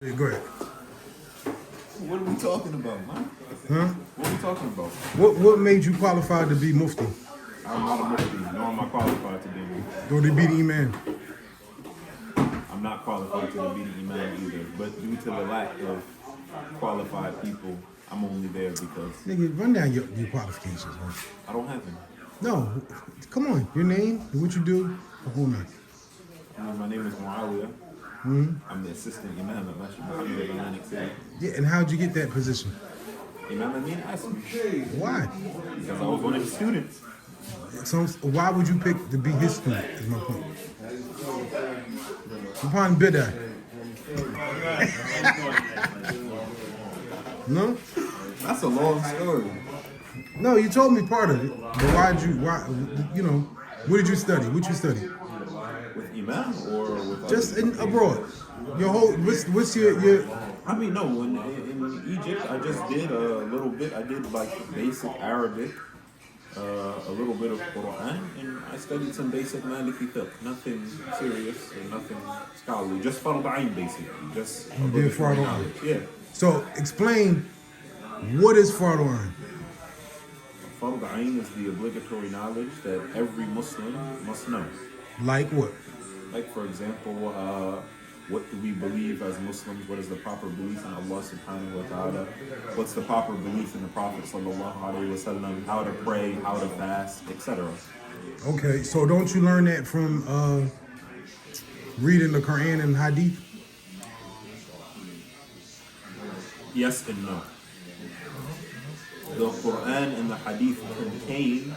Yeah, go ahead. What are we talking about, man? Huh? What are we talking about? What made you qualified to be mufti? I'm not a mufti, nor am I qualified to be a mufti. Or to be the imam? I'm not qualified to be the imam either, but due to the lack of qualified people, I'm only there because Nigga, run down your qualifications, man. I don't have any. No, come on. Your name, what you do, a whole night. My name is Muawiyah. I'm the assistant imam at Masjid Muhammad in Atlantic City. Yeah, and how'd you get that position? Imam Amin asked me Why? because I was one of his students. So why would you pick to be his student, is my point. Upon bid'ah. No? That's a long story. No, you told me part of it. But what did you study? What you study? With imam or with Just others? abroad. Your whole, what's your I mean, no, in Egypt, I just did a little bit. I did like basic Arabic, a little bit of Quran, and I studied some basic Maliki fiqh. Nothing serious and nothing scholarly. Just Farad Ayn, basically. Just You did obligatory Farad Ayn. knowledge. Yeah. So explain, what is Farad Ayn? Farad Ayn is the obligatory knowledge that every Muslim must know. Like what? Like, for example, what do we believe as Muslims? What is the proper belief in Allah subhanahu wa ta'ala? What's the proper belief in the Prophet sallallahu alaihi wasallam? How to pray, how to fast, etc. Okay, so don't you learn that from reading the Quran and Hadith? Yes and no. The Quran and the Hadith contain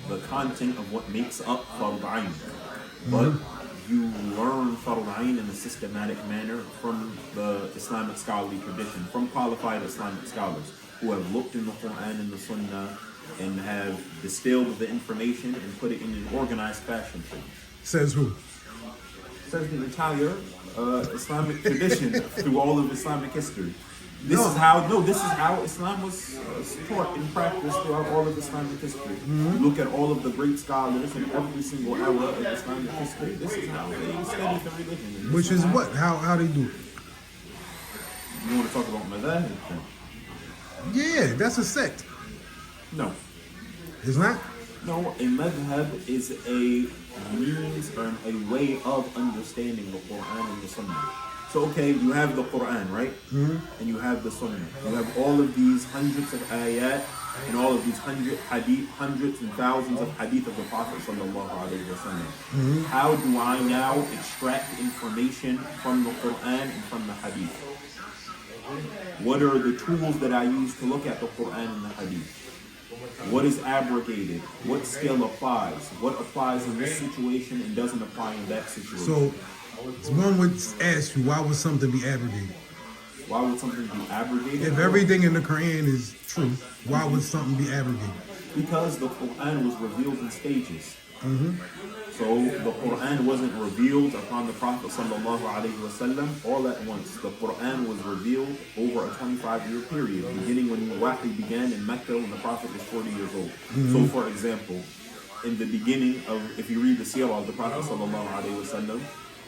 the content of what makes up Farad Ayn. But you learn Farad Ayn in a systematic manner from the Islamic scholarly tradition, from qualified Islamic scholars who have looked in the Quran and the Sunnah and have distilled the information and put it in an organized fashion for you. Says who? Says the entire Islamic tradition through all of Islamic history. This No. is how Islam was taught and practiced throughout all of Islamic history. You look at all of the great scholars in every single era of Islamic history. This is how they studied the religion. And this Which is how- what? How they do it? You want to talk about madhahib? Yeah, that's a sect. No. It's not? No, a madhab is a means or a way of understanding the Quran and the Sunnah. So, okay, you have the Quran, right? And you have the Sunnah. You have all of these hundreds of ayat and all of these hundreds and thousands of hadith of the Prophet sallallahu alaihi wasallam. How do I now extract information from the Quran and from the hadith? What are the tools that I use to look at the Quran and the hadith? What is abrogated? What skill applies? What applies in this situation and doesn't apply in that situation? So one would ask you, why would something be abrogated? Why would something be abrogated? If everything in the Quran is true, why would something be abrogated? Because the Quran was revealed in stages. So the Quran wasn't revealed upon the Prophet sallallahu alaihi wasallam all at once. The Quran was revealed over a 25-year period, beginning when Wahy began in Mecca when the Prophet was 40 years old. So, for example, in the beginning of, if you read the seerah of the Prophet sallallahu alaihi wasallam,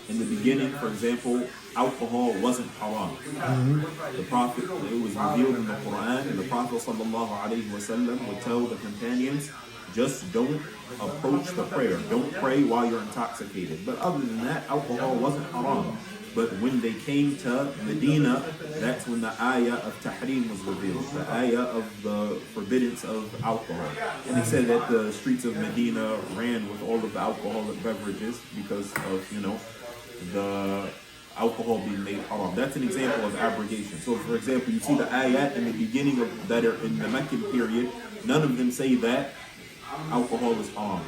in the beginning, for example, alcohol wasn't haram. The Prophet, it was revealed in the Quran, and the Prophet sallallahu alaihi wasallam would tell the companions, just don't approach the prayer. Don't pray while you're intoxicated. But other than that, alcohol wasn't haram. But when they came to Medina, that's when the ayah of tahrim was revealed. The ayah of the forbiddance of alcohol. And they said that the streets of Medina ran with all of the alcoholic beverages because of, the alcohol being made haram. That's an example of abrogation. So, for example, you see the ayat in the beginning of that are in the Meccan period, none of them say that alcohol is haram.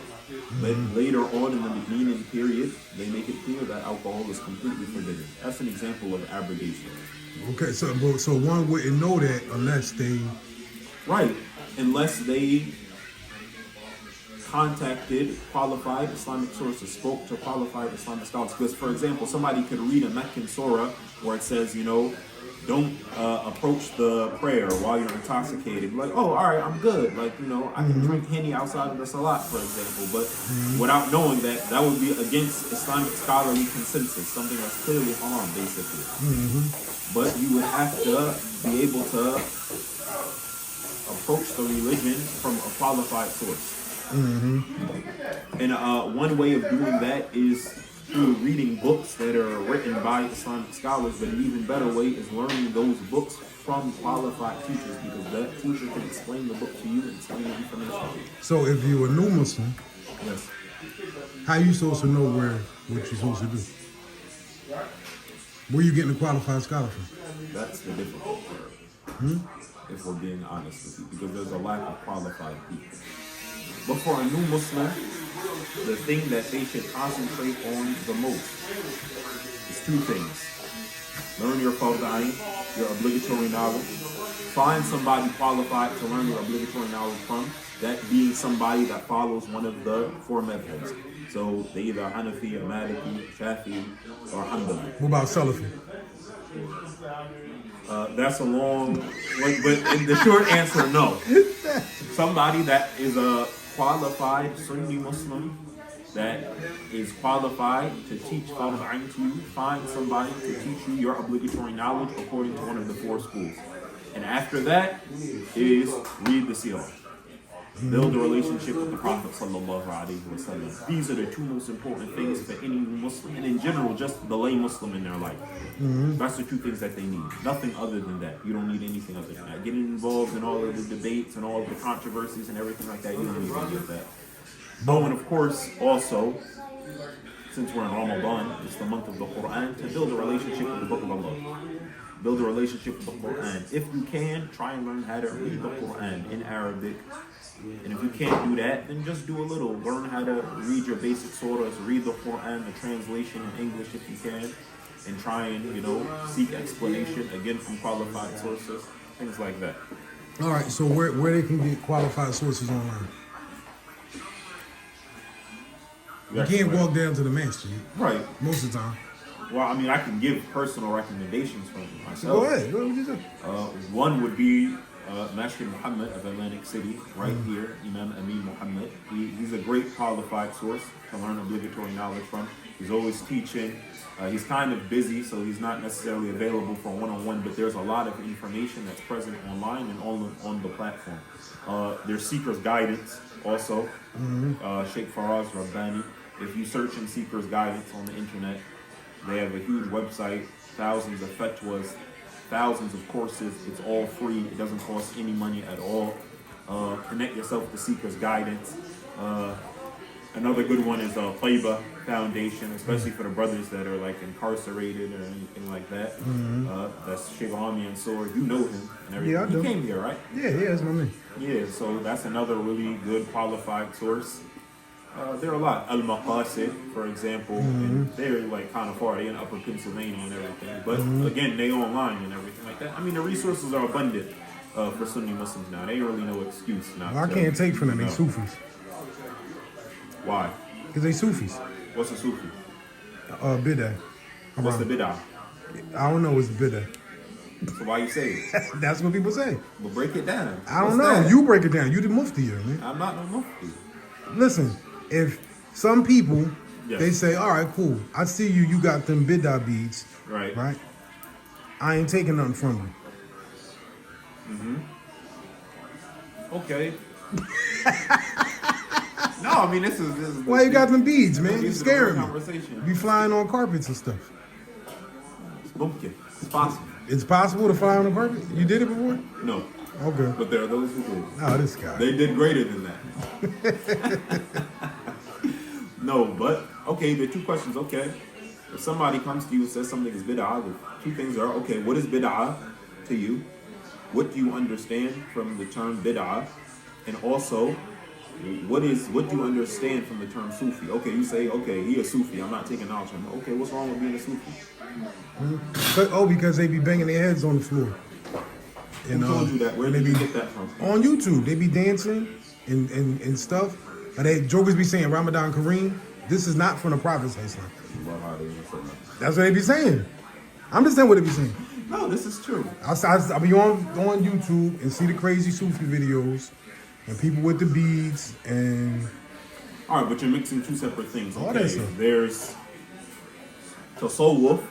But later on in the Medinan period, they make it clear that alcohol is completely forbidden. That's an example of abrogation. Okay, so one wouldn't know that unless they... Right, unless they contacted qualified Islamic sources, spoke to qualified Islamic scholars. Because, for example, somebody could read a Meccan surah where it says, Don't approach the prayer while you're intoxicated. Be like, oh, all right, I'm good. Like, you know, I can drink Henny outside of the Salat, for example. But without knowing that, that would be against Islamic scholarly consensus, something that's clearly haram, basically. But you would have to be able to approach the religion from a qualified source. And one way of doing that is through reading books that are written by Islamic scholars, but an even better way is learning those books from qualified teachers, because that teacher can explain the book to you and explain the information. So if you're a new Muslim, Yes. how you supposed to know what you're supposed to do? Where you getting the qualified scholar from? That's the difficult part, if we're being honest with you, because there's a lack of qualified people. But for a new Muslim, the thing that they should concentrate on the most is two things. Learn your fard ayn, your obligatory knowledge. Find somebody qualified to learn your obligatory knowledge from, that being somebody that follows one of the four madhabs. So they either Hanafi, Maliki, Shafi, or Hanbali. What about Salafi? That's a long, but the short answer, no. Somebody that is a qualified Sunni Muslim that is qualified to teach Fard Ayn to you, find somebody to teach you your obligatory knowledge according to one of the four schools. And after that is read the Sirah. Build a relationship with the Prophet sallallahu alaihi wasallam. These are the two most important things for any Muslim, and in general, just the lay Muslim in their life. That's the two things that they need. Nothing other than that. You don't need anything other than that. Getting involved in all of the debates and all of the controversies and everything like that, you don't need any of that. Oh, and of course, also, since we're in Ramadan, it's the month of the Quran, to build a relationship with the Book of Allah. Build a relationship with the Quran. If you can, try and learn how to read the Quran in Arabic. And if you can't do that, then just do a little. Learn how to read your basic surahs, read the Quran, the translation in English if you can, and try and, seek explanation, again, from qualified sources, things like that. All right, so where they can get qualified sources online? You can't walk down to the masjid. Right. Most of the time. Well, I mean, I can give personal recommendations from myself. Go ahead. What would you do? One would be Masjid Muhammad of Atlantic City, right here, Imam Amin Muhammad. He's a great qualified source to learn obligatory knowledge from. He's always teaching. He's kind of busy, so he's not necessarily available for one-on-one, but there's a lot of information that's present online and on the platform. There's Seeker's Guidance also, Sheikh Faraz Rabbani. If you search in Seeker's Guidance on the internet, they have a huge website, thousands of fatwas, thousands of courses. It's all free. It doesn't cost any money at all. Connect yourself to Seeker's Guidance. Another good one is Taiba Foundation, especially for the brothers that are like incarcerated or anything like that. That's Sheikh Ami Ansor. You know him and everything. Yeah, I do. He came here, right? Yeah, that's my man. Yeah, so that's another really good qualified source. There are a lot. Al-Maqasid, for example, and they're like kind of far. They're in Upper Pennsylvania and everything. But again, they online and everything like that. I mean, the resources are abundant for Sunni Muslims now. They ain't really no excuse not I to, can't take from them. They Sufis. Why? Because they Sufis. What's a Sufi? Bid'ah. What's the bid'ah? I don't know what's Bid'ah. So why you say it? That's what people say. But break it down. I don't What's know. that? You break it down. You the mufti here, man. I'm not no mufti. Listen, if some people, Yes. they say, all right, cool. I see you got them Bid'ah beads. Right. Right? I ain't taking nothing from you. Okay. No, I mean this is Why you got them beads, man? You This is a scaring real me. conversation. You flying on carpets and stuff. It's mumkin. It's possible. It's possible to fly on a carpet? You did it before? No, Okay. but there are those who did. Oh, this guy. They did greater than that. No, but okay, there are two questions. Okay, if somebody comes to you and says something is bid'ah, the two things are, okay, what is bid'ah to you? What do you understand from the term bid'ah? And also, what do you understand from the term Sufi? Okay, you say, okay, he a Sufi. I'm not taking knowledge from him. Okay, what's wrong with being a Sufi? Because they be banging their heads on the floor. Who told you that? Where did you get that from? On YouTube, they be dancing and stuff. And they jokers be saying Ramadan Kareem. This is not from the Prophet. That's what they be saying. I'm just saying what they be saying. No, this is true. I'll be on YouTube and see the crazy Sufi videos and people with the beads and All right, but you're mixing two separate things. All Okay, that stuff. there's tasawwuf,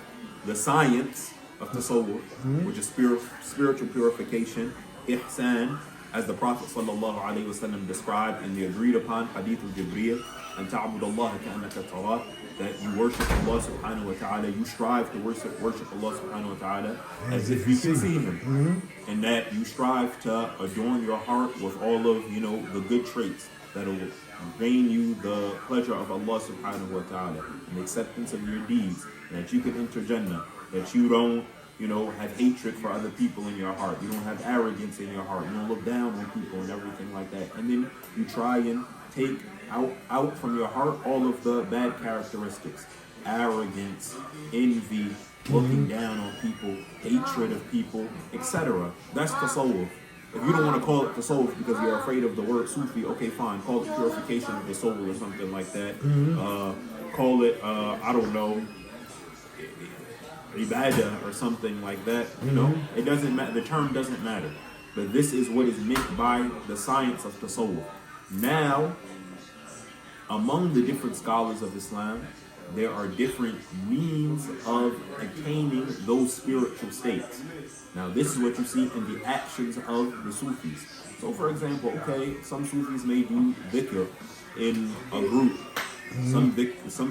the science of tasawwuf, which is spiritual purification, ihsan, as the Prophet ﷺ described in the agreed upon Hadith al-Jibreel, and ta'bud Allah ka'annaka tarah, that you worship Allah subhanahu wa ta'ala, you strive to worship Allah subhanahu wa ta'ala as if you can see Him, and that you strive to adorn your heart with all of, the good traits that will gain you the pleasure of Allah subhanahu wa ta'ala and the acceptance of your deeds, and that you can enter Jannah, that you don't have hatred for other people in your heart. You don't have arrogance in your heart. You don't look down on people and everything like that. And then you try and take out from your heart all of the bad characteristics. Arrogance, envy, looking down on people, hatred of people, etc. That's tasawwuf. If you don't want to call it tasawwuf because you're afraid of the word Sufi, okay, fine. Call it purification of the soul or something like that. Call it, I don't know, ibadah or something like that. It doesn't matter. The term doesn't matter. But this is what is meant by the science of tasawwuf. Now, among the different scholars of Islam, there are different means of attaining those spiritual states. Now, this is what you see in the actions of the Sufis. So, for example, some Sufis may do dhikr in a group. Some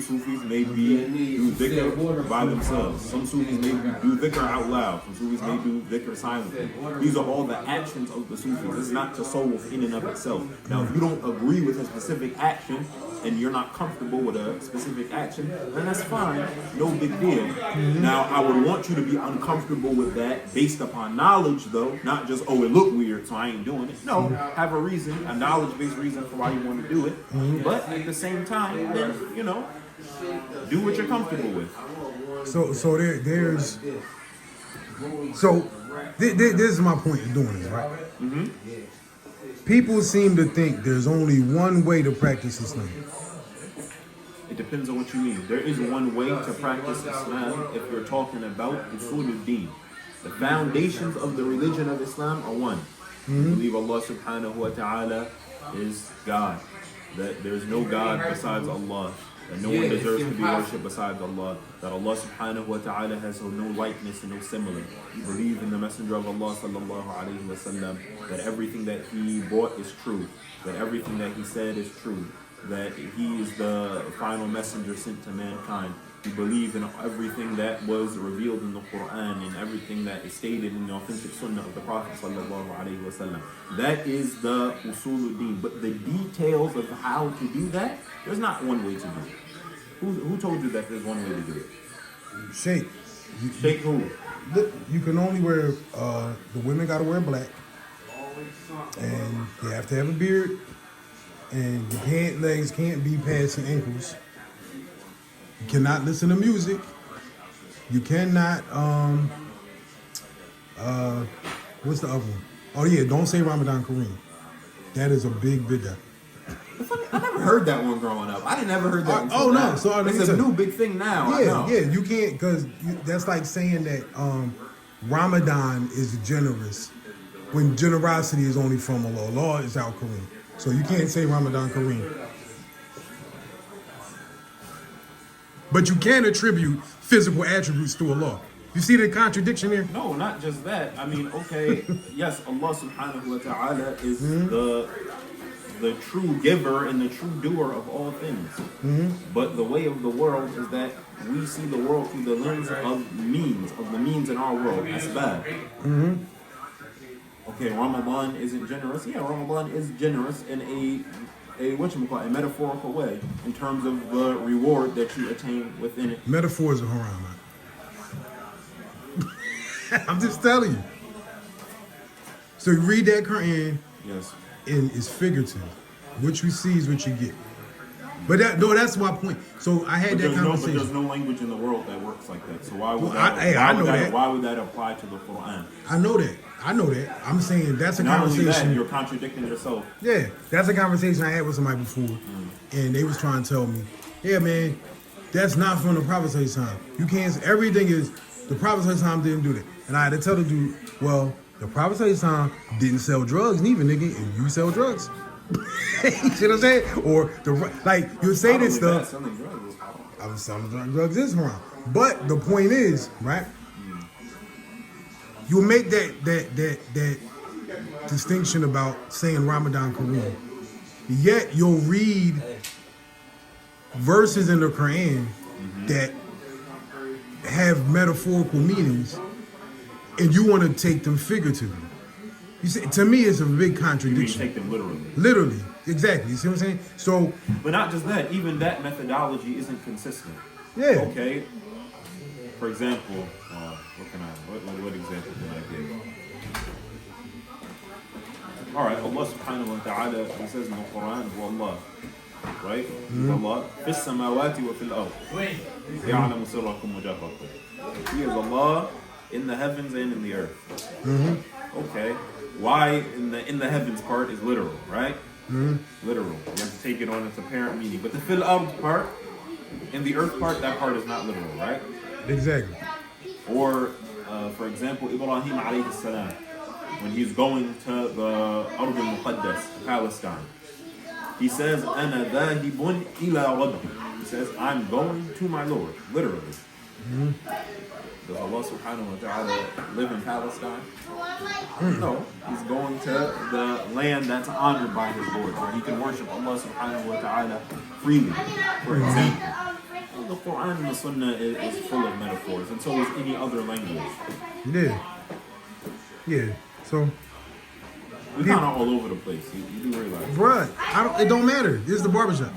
Sufis may do dhikr by themselves. Some Sufis may do dhikr out loud. Some Sufis may do dhikr silently. These are all the actions of the Sufis. It's not tasawwuf in and of itself. Now, if you don't agree with a specific action and you're not comfortable with a specific action, then that's fine. No big deal. Now, I would want you to be uncomfortable with that based upon knowledge, though. Not just, it looked weird, so I ain't doing it. No, have a reason, a knowledge-based reason for why you want to do it. But at the same time, then, do what you're comfortable with. This is my point in doing this, right? People seem to think there's only one way to practice Islam. It depends on what you mean. There is one way to practice Islam if you're talking about usul-ud-din. The foundations of the religion of Islam are one. You believe Allah subhanahu wa ta'ala is God. That there's no God besides Allah. That no one deserves to be worshipped besides Allah. That Allah subhanahu wa ta'ala has no likeness and no similar. You believe in the Messenger of Allah sallallahu alayhi wa sallam, that everything that he brought is true. That everything that he said is true. That he is the final messenger sent to mankind. You believe in everything that was revealed in the Quran and everything that is stated in the authentic sunnah of the Prophet sallallahu alaihi wasallam. That is the usul-ud-din. But the details of how to do that, there's not one way to do it. Who told you that there's one way to do it? Sheikh. Sheikh who? You can only wear, the women got to wear black. And they have to have a beard. And your pant legs can't be past your ankles. You cannot listen to music. You cannot, what's the other one? Oh yeah, don't say Ramadan Kareem. That is a big bid'ah. I never heard that one growing up. I didn't ever heard that one. No. So it's a new big thing now. Yeah, you can't, because that's like saying that Ramadan is generous when generosity is only from Allah. Allah is Al Kareem. So you can't say Ramadan Kareem. But you can attribute physical attributes to Allah. You see the contradiction there? No, not just that. I mean, yes, Allah subhanahu wa ta'ala is the true giver and the true doer of all things. But the way of the world is that we see the world through the lens of the means in our world. That's bad. Okay, Ramadan isn't generous. Yeah, Ramadan is generous in a metaphorical way in terms of the reward that you attain within it. Metaphors are haram, man. I'm just telling you. So you read that Quran, Yes. and it's figurative. What you see is what you get. But that's my point. So I had that conversation. But there's no language in the world that works like that. So why would why would that apply to the Quran? I know that. I'm saying that's a Not conversation. only that, you're contradicting yourself. Yeah, that's a conversation I had with somebody before, and they was trying to tell me, yeah, man, that's not from the Prophet's time. You can't. Everything is the Prophet's time didn't do that. And I had to tell the dude, well, the Prophet ﷺ didn't sell drugs neither, nigga, and you sell drugs. You see what I'm saying? Or you say this stuff. Selling drugs is haram. I was selling drugs is haram. But the point is, right? You make that distinction about saying Ramadan Kareem. Yet you'll read verses in the Quran that have metaphorical meanings, and you want to take them figuratively. You see, to me, it's a big contradiction. You take them literally. Literally, exactly. You see what I'm saying? So, but not just that. Even that methodology isn't consistent. Yeah. Okay. For example, what example can I give? All right, Allah subhanahu wa ta'ala, He says in the Quran, Allah, right? Allah, فِي السَّمَاوَاتِ وَفِي الْأَرْضِ يَعْلَمُ سِرَّكُمْ وَجَهْرَكُمْ. He is Allah in the heavens and in the earth. Okay. Why in the heavens part is literal, right? Literal. You have to take it on its apparent meaning. But the fil ard part, in the earth part, that part is not literal, right? exactly. Or, for example, Ibrahim alayhi salam, when he's going to the Ard al-Muqaddas, Palestine, he says, "Ana dhahibun ila Rabbi." He says, "I'm going to my Lord," literally. Does Allah subhanahu wa ta'ala live in Palestine? No, he's going to the land that's honored by his Lord, where he can worship Allah subhanahu wa ta'ala freely. For example, the Quran and the Sunnah is full of metaphors, and so is any other language. Yeah. So, We're kind of all over the place. You do realize. bruh, it don't matter. This is the barbershop.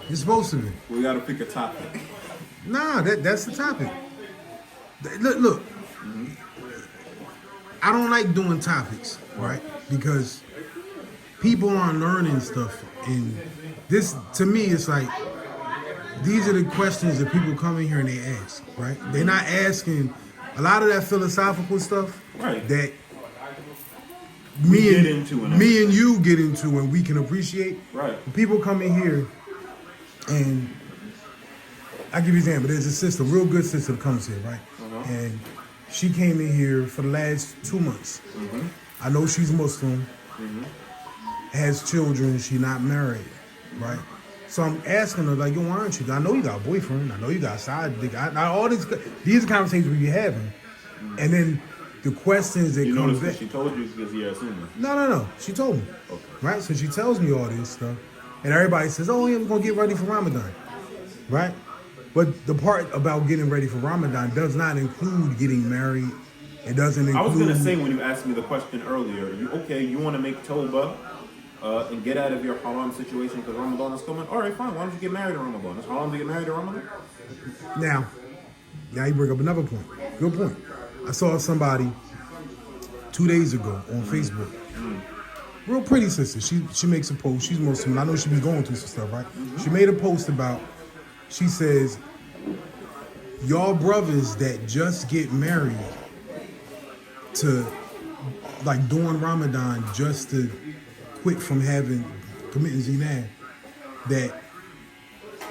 You're supposed to be. We got to pick a topic. Nah, that's the topic. Look. I don't like doing topics, right? Because people aren't learning stuff, and this, to me, it's like these are the questions that people come in here and they ask, right? They're not asking a lot of that philosophical stuff, Right. that We me get and into and me and you get into and we can appreciate. Right. People come in here, and I give you an example. There's a sister, real good sister, that comes here, right? And she came in here for the last 2 months. I know she's Muslim, has children, she's not married, right? So I'm asking her, like, yo, why aren't you? I know you got a boyfriend, I know you got a side dick. All these are conversations we be having. And then the questions that You come notice back. that she told you because you're assuming. No. She told me. Okay. Right? So she tells me all this stuff. And everybody says, oh, yeah, we're going to get ready for Ramadan. Right? But the part about getting ready for Ramadan does not include getting married. It doesn't include... I was going to say when you asked me the question earlier, you want to make tawbah and get out of your haram situation because Ramadan is coming? All right, fine. Why don't you get married in Ramadan? It's haram to get married in Ramadan? Now you bring up another point. Good point. I saw somebody 2 days ago on Facebook. Real pretty sister. She makes a post. She's Muslim. I know she be going through some stuff, right? She made a post about, she says, y'all brothers that just get married to, like, during Ramadan just to quit from committing zina, that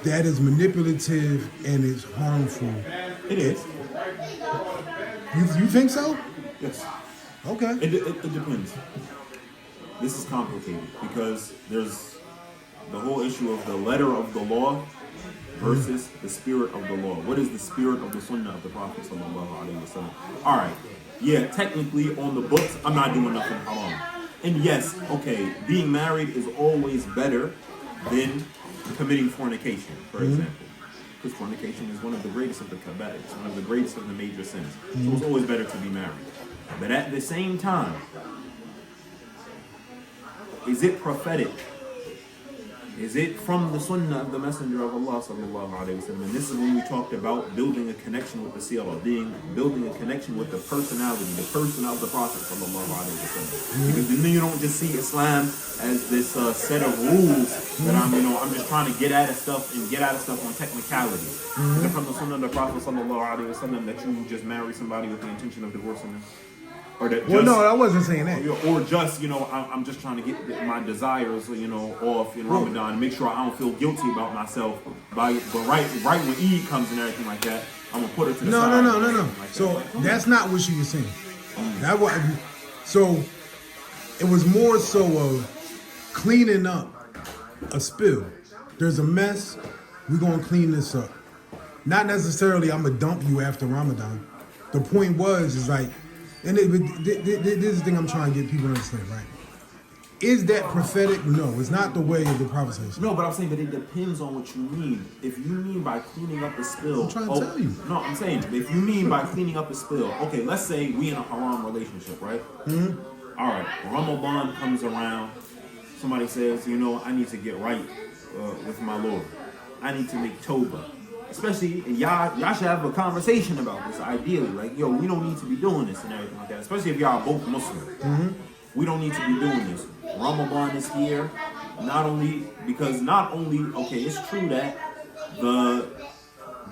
is manipulative and is harmful. It is. You think so? Yes. Okay. It depends. This is complicated because there's the whole issue of the letter of the law versus the spirit of the law. What is the spirit of the sunnah of the Prophet sallallahu alaihi wasallam? All right. Yeah, technically on the books, I'm not doing nothing haram. And yes, okay, being married is always better than committing fornication, for example. Because fornication is one of the greatest of the kaba'ir. It's one of the greatest of the major sins. So it's always better to be married. But at the same time, is it prophetic? Is it from the sunnah of the Messenger of Allah sallallahu alaihi wasallam? And this is when we talked about building a connection with the seerah, building a connection with the personality, the person of the Prophet sallallahu alaihi wasallam. Because then you don't just see Islam as this set of rules that I'm just trying to get out of stuff on technicality. Is it from the sunnah of the Prophet sallallahu alaihi wasallam that you just marry somebody with the intention of divorcing them? Or that Well, no, I wasn't saying that. Or just, I'm just trying to get my desires, off in Ramadan and make sure I don't feel guilty about myself. But right when Eid comes and everything like that, I'm gonna put it to the No, side. no. Like So that. that's not what she was saying. That was so. It was more so of cleaning up a spill. There's a mess. We're gonna clean this up. Not necessarily I'm gonna dump you after Ramadan. The point is like, and this is the thing I'm trying to get people to understand, right? Is that prophetic? No, it's not the way of the Prophet says. No, but I'm saying that it depends on what you mean. If you mean by cleaning up a spill, I'm trying to tell you. No, I'm saying if you mean by cleaning up a spill, okay, let's say we in a haram relationship, right? Mm-hmm. All right, Ramadan comes around. Somebody says, I need to get right with my Lord. I need to make tawbah. Especially, and y'all should have a conversation about this. Ideally, like, we don't need to be doing this and everything like that. Especially if y'all both Muslim. Mm-hmm. We don't need to be doing this. Ramadan is here, not only, okay, it's true that the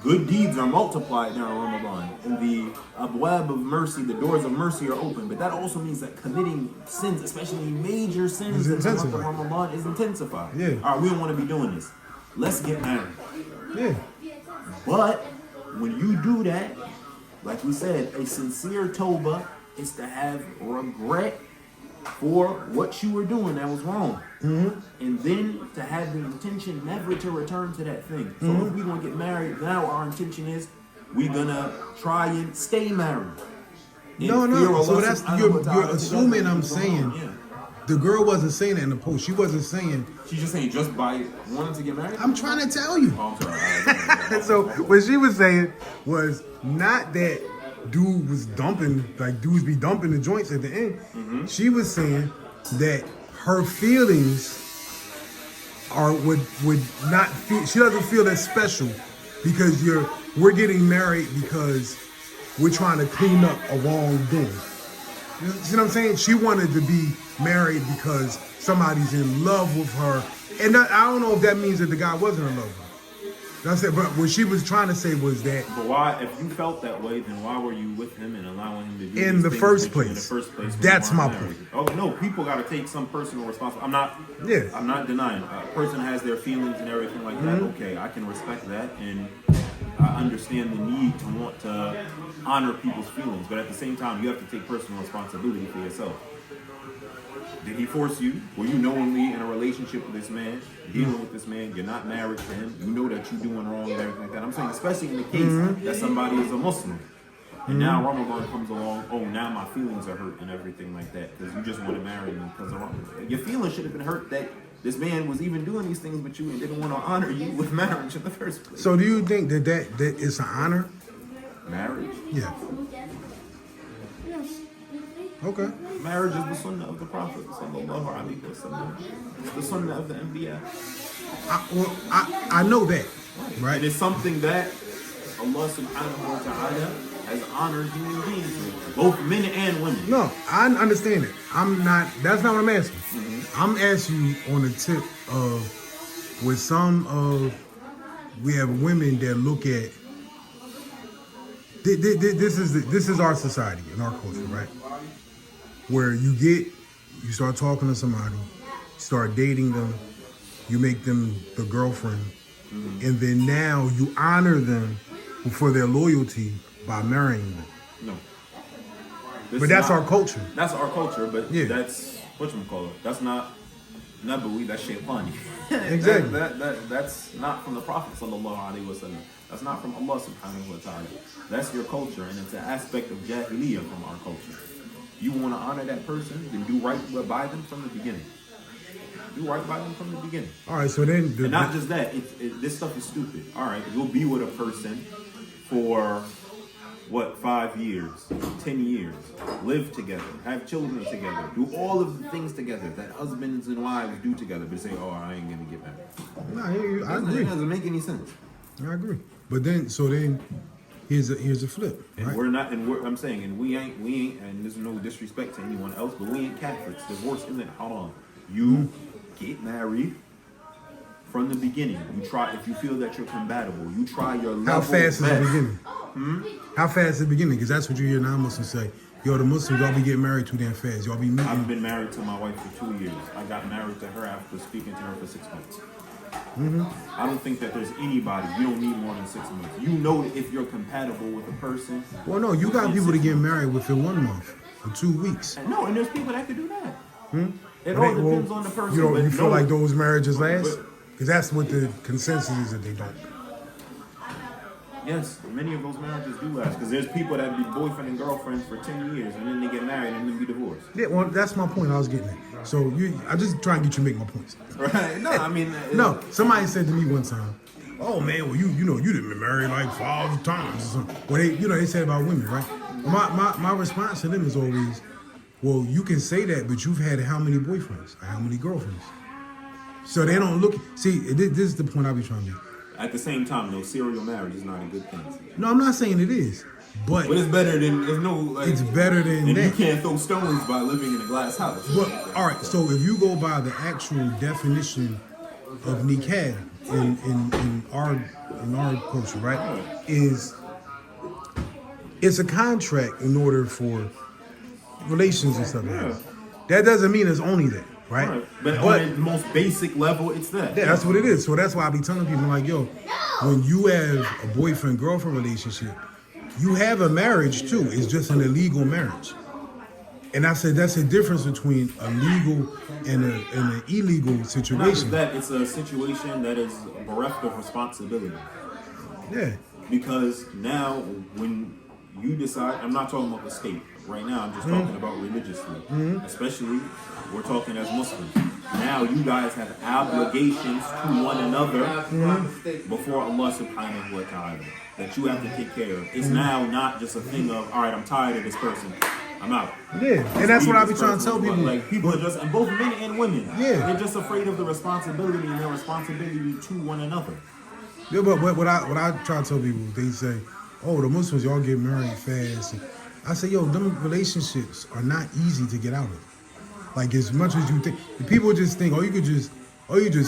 good deeds are multiplied during Ramadan, and the abwab of mercy, the doors of mercy are open, but that also means that committing sins, especially major sins in the month of Ramadan, is intensified. Yeah. All right, we don't want to be doing this. Let's get married. Yeah. But when you do that, like we said, a sincere tawbah is to have regret for what you were doing that was wrong. Mm-hmm. And then to have the intention never to return to that thing. So if we're going to get married, now our intention is we're going to try and stay married. No. So that's, you're assuming I'm saying, the girl wasn't saying that in the post. She wasn't saying. She's just saying just by wanting to get married? I'm trying to tell you. Oh, I'm sorry. So what she was saying was not that dude was dumping, like dudes be dumping the joints at the end. Mm-hmm. She was saying that her feelings would not feel, she doesn't feel that special because we're getting married because we're trying to clean up a wrongdoing. You see what I'm saying? She wanted to be married because somebody's in love with her. And I don't know if that means that the guy wasn't in love with her. That's it. But what she was trying to say was that. But why, if you felt that way, then why were you with him and allowing him to do in the first place? In the first place, that's my point. Oh no, people got to take some personal responsibility. I'm not denying. A person has their feelings and everything like that. Okay, I can respect that, and I understand the need to want to honor people's feelings. But at the same time, you have to take personal responsibility for yourself. Did he force you? Were you knowingly in a relationship with this man, dealing with this man? You're not married to him. You know that you're doing wrong and everything like that. I'm saying, especially in the case that somebody is a Muslim. And now Ramadan comes along, now my feelings are hurt and everything like that because you just want to marry me because of Ramadan. Your feelings should have been hurt that this man was even doing these things with you and didn't want to honor you with marriage in the first place. So do you think that is an honor? Marriage? Yeah. Okay. Marriage is the sunnah of the Prophet, sallallahu alaihi wasallam. It's the sunnah of the Anbiya. I know that, right? And it's something that Allah subhanahu wa ta'ala has honored human beings with, both men and women. No, I understand it. That's not what I'm asking. Mm-hmm. I'm asking you on the tip of, we have women that look at, this is our society and our culture, right? Where you start talking to somebody, start dating them, you make them the girlfriend, and then now you honor them for their loyalty by marrying them. No. But that's our culture. That's our culture, but that's, whatchamacallit, that's not Nabawi, that's Shaitani. Exactly. That's not from the Prophet sallallahu alaihi wasallam. That's not from Allah subhanahu wa ta'ala. That's your culture, and it's an aspect of Jahiliyyah from our culture. You want to honor that person, then do right by them from the beginning. Do right by them from the beginning. All right, so then... And not just that, this stuff is stupid. All right, you'll be with a person for, 5 years, 10 years, live together, have children together, do all of the things together that husbands and wives do together, but say, I ain't going to get married. No, I agree. It doesn't make any sense. I agree. But then, here's a flip. And right? we're not, and I'm saying, and we ain't, and there's no disrespect to anyone else, but we ain't Catholics. Divorce isn't, hold on. You get married from the beginning. You try, if you feel that you're compatible, you try your level How fast best. is the beginning? How fast is the beginning? Because that's what you hear non-Muslims say. Yo, the Muslims, y'all be getting married too damn fast. Y'all be meeting. I've been married to my wife for 2 years. I got married to her after speaking to her for 6 months. I don't think that there's anybody, you don't need more than 6 months. You know that if you're compatible with a person. Well, no, you got people to get married within 1 month or 2 weeks. No, and there's people that can do that. It all depends on the person. You feel like those marriages last? Because that's what the consensus is that they don't. Yes, many of those marriages do last. Because there's people that be boyfriend and girlfriends for 10 years and then they get married and then be divorced. Yeah, well, that's my point I was getting at. So I just try and get you to make my points. Right? No, I mean... No, somebody said to me one time, oh man, well you didn't been married like 5 times or something. Well, they said about women, right? My response to them is always, well, you can say that, but you've had how many boyfriends, or how many girlfriends? So they don't look. See, this is the point I be trying to make. At the same time, though, serial marriage is not a good thing. No, I'm not saying it is, but it's better than there's no. Like, it's better than that. You can't throw stones by living in a glass house. But all right, so if you go by the actual definition of nikah in our culture, right, it's a contract in order for relations and stuff like that. That doesn't mean it's only that, right? But on the most basic level, it's that. Yeah, that's what it is. So that's why I be telling people, like, yo, when you have a boyfriend-girlfriend relationship, you have a marriage too. It's just an illegal marriage. And I said that's the difference between a legal and an illegal situation. Not that it's a situation that is bereft of responsibility. Yeah. Because now, when you decide, I'm not talking about the state. Right now, I'm just talking about religiously. Especially, we're talking as Muslims. Now, you guys have obligations to one another before Allah subhanahu wa ta'ala that you have to take care of. It's now not just a thing of, all right, I'm tired of this person. I'm out. Yeah, and that's what I be trying to tell people. Like, people are just, and both men and women, they're just afraid of the responsibility and their responsibility to one another. Yeah, but what I try to tell people, they say, oh, the Muslims, y'all get married fast. And I say, yo, them relationships are not easy to get out of. Like, as much as you think, people just think, you just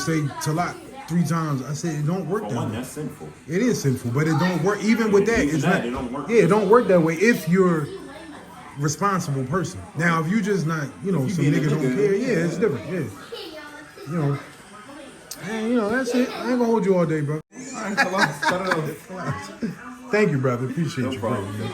say talaq 3 times. I said, it don't work that way. That's sinful. It is sinful, but it don't work. Even with that, it's not. It don't work. Yeah, it don't work that way if you're responsible person. Now, if you just not, some nigga don't care. Yeah, it's different. Yeah, and that's it. I ain't gonna hold you all day, bro. All right, Thank you, brother. Appreciate you, problem. bro.